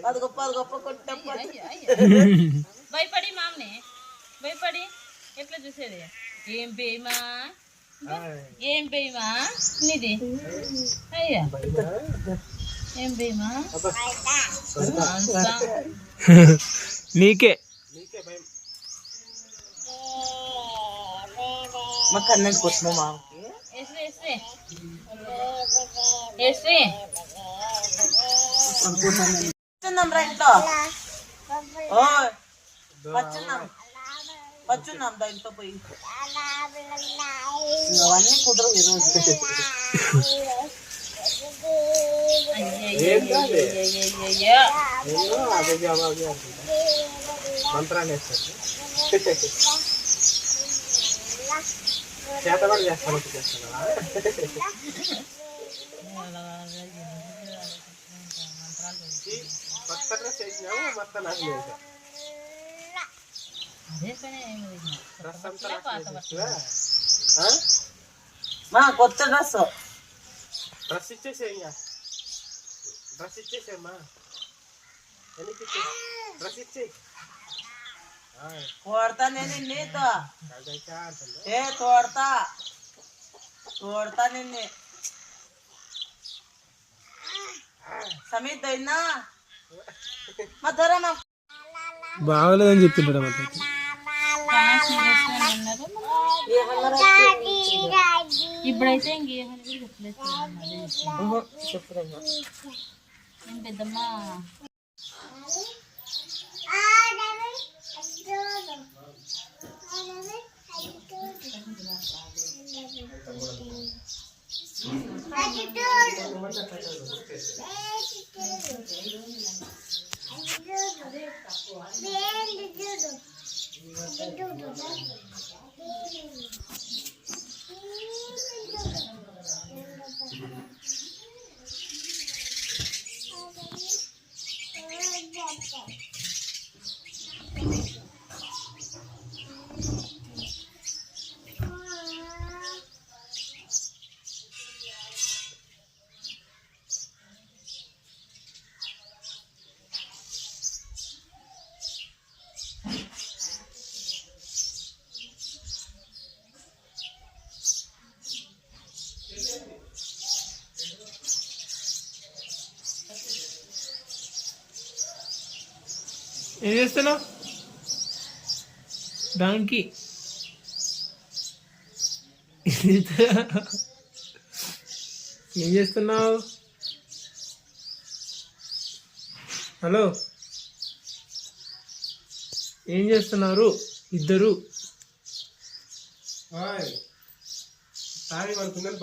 అది గొప్ప భయపడి మామని భయపడి ఎట్లా చూసేది ఏం పేయమా నీది అయ్యా ఏం పేయమా నీకే మా కన్నకి వచ్చిన మామకి వచ్చున్నాం రా ఇంట్లో వచ్చున్నాం దా ఇంట్లో పోయి అవన్నీ కుదరవు ఈరోజు మంత్రాన్ని చేతబడి చేస్తాను కొత్త డ్రెస్ వేసినావు మొత్తం నాకు లేదు మా కొత్త డ్రెస్ ఇచ్చేసేయ్యా డ్రెస్ ఇచ్చేసేమ్మా డ్రెస్ ఇచ్చే తోడతా నేను నీతో తోడతా నిన్ను సమీత్ అయినా మా ధర బాగలేదని చెప్పింటాడు ఇప్పుడైతే ఇంకేమని చెప్పలేదు పెద్దమ్మా ఏం చేస్తున్నావు డాంకీ ఏం చేస్తున్నావు హలో ఏం చేస్తున్నారు ఇద్దరు తాగి పడుకున్నారు